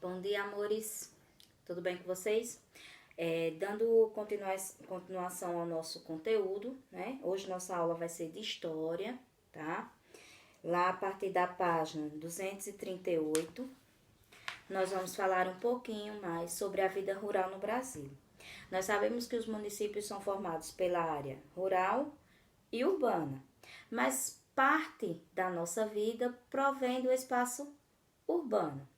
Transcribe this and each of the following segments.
Bom dia, amores. Tudo bem com vocês? Dando continuação ao nosso conteúdo, né? Hoje nossa aula vai ser de história, tá? Lá a partir da página 238, nós vamos falar um pouquinho mais sobre a vida rural no Brasil. Nós sabemos que os municípios são formados pela área rural e urbana, mas parte da nossa vida provém do espaço urbano,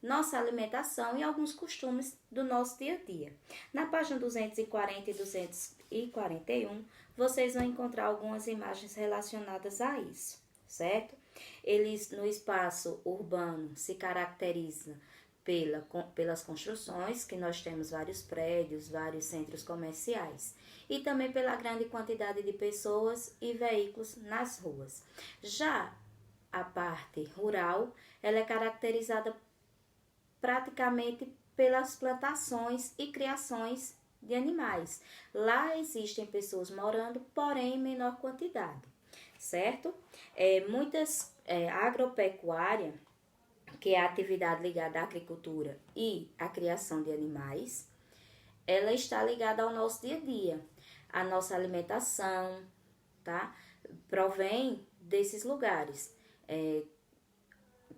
nossa alimentação e alguns costumes do nosso dia a dia. Na página 240 e 241, vocês vão encontrar algumas imagens relacionadas a isso, certo? Eles, no espaço urbano, se caracterizam pelas construções, que nós temos vários prédios, vários centros comerciais, e também pela grande quantidade de pessoas e veículos nas ruas. Já a parte rural, ela é caracterizada praticamente pelas plantações e criações de animais. Lá existem pessoas morando, porém em menor quantidade, certo? Muitas agropecuária, que é a atividade ligada à agricultura e à criação de animais, ela está ligada ao nosso dia a dia. A nossa alimentação, tá? Provém desses lugares,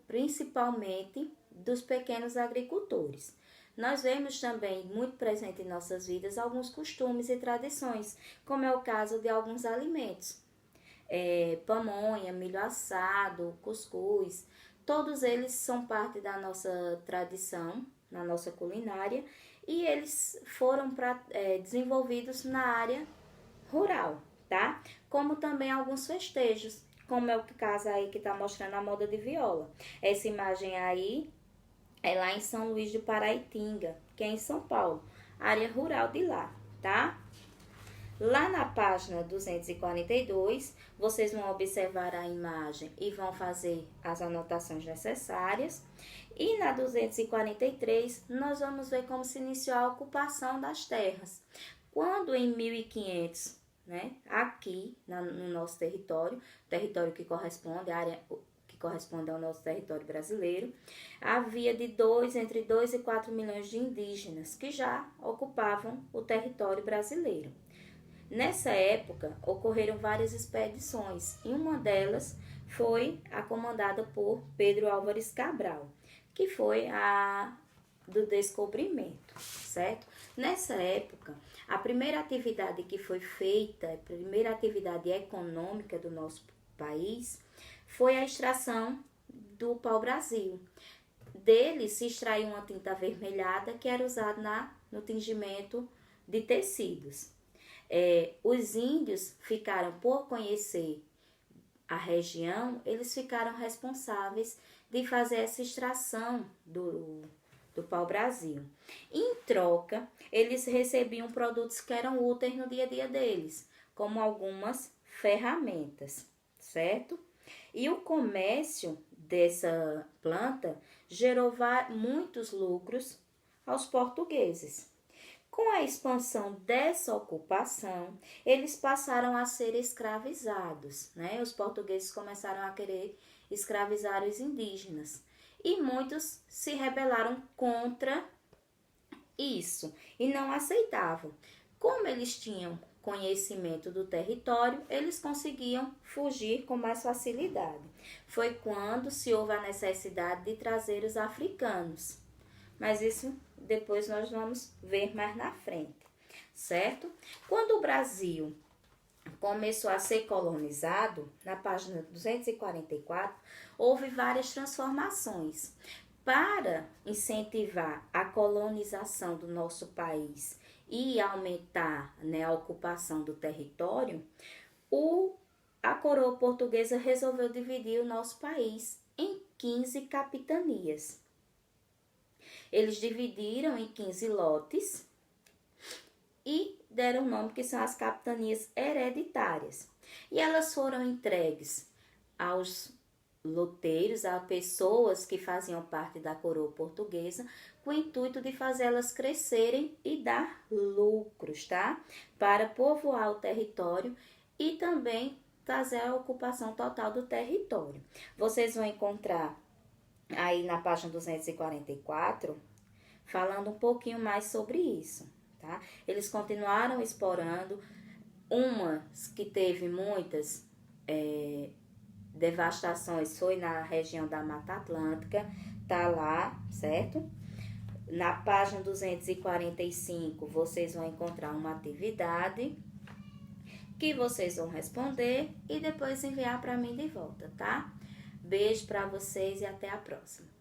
principalmente dos pequenos agricultores. Nós vemos também muito presente em nossas vidas alguns costumes e tradições, como é o caso de alguns alimentos. Pamonha, milho assado, cuscuz, todos eles são parte da nossa tradição, na nossa culinária, e eles foram desenvolvidos na área rural, tá? Como também alguns festejos, como é o caso aí que tá mostrando a moda de viola. Essa imagem aí é lá em São Luís do Paraitinga, que é em São Paulo, área rural de lá, tá? Lá na página 242, vocês vão observar a imagem e vão fazer as anotações necessárias. E na 243, nós vamos ver como se iniciou a ocupação das terras. Quando em 1500, né, aqui no nosso território que corresponde à área que corresponde ao nosso território brasileiro, havia entre 2 e 4 milhões de indígenas que já ocupavam o território brasileiro. Nessa época, ocorreram várias expedições e uma delas foi a comandada por Pedro Álvares Cabral, que foi a do descobrimento, certo? Nessa época, a primeira atividade que foi feita, a primeira atividade econômica do nosso país, foi a extração do pau-brasil. Dele se extraiu uma tinta avermelhada que era usada no tingimento de tecidos. Os índios ficaram, por conhecer a região, eles ficaram responsáveis de fazer essa extração do pau-brasil. Em troca, eles recebiam produtos que eram úteis no dia a dia deles, como algumas ferramentas, certo? E o comércio dessa planta gerou muitos lucros aos portugueses. Com a expansão dessa ocupação, eles passaram a ser escravizados, né? Os portugueses começaram a querer escravizar os indígenas e muitos se rebelaram contra isso e não aceitavam. Como eles tinham conhecimento do território, eles conseguiam fugir com mais facilidade. Foi quando se houve a necessidade de trazer os africanos. Mas isso depois nós vamos ver mais na frente, certo? Quando o Brasil começou a ser colonizado, na página 244, houve várias transformações. Para incentivar a colonização do nosso país e aumentar, né, a ocupação do território, a coroa portuguesa resolveu dividir o nosso país em 15 capitanias. Eles dividiram em 15 lotes e deram o nome que são as capitanias hereditárias. E elas foram entregues aos loteiros, a pessoas que faziam parte da coroa portuguesa, com o intuito de fazê-las crescerem e dar lucros, tá? Para povoar o território e também fazer a ocupação total do território. Vocês vão encontrar aí na página 244, falando um pouquinho mais sobre isso, tá? Eles continuaram explorando, umas que teve muitas devastações foi na região da Mata Atlântica, tá lá, certo? Na página 245, vocês vão encontrar uma atividade que vocês vão responder e depois enviar para mim de volta, tá? Beijo para vocês e até a próxima.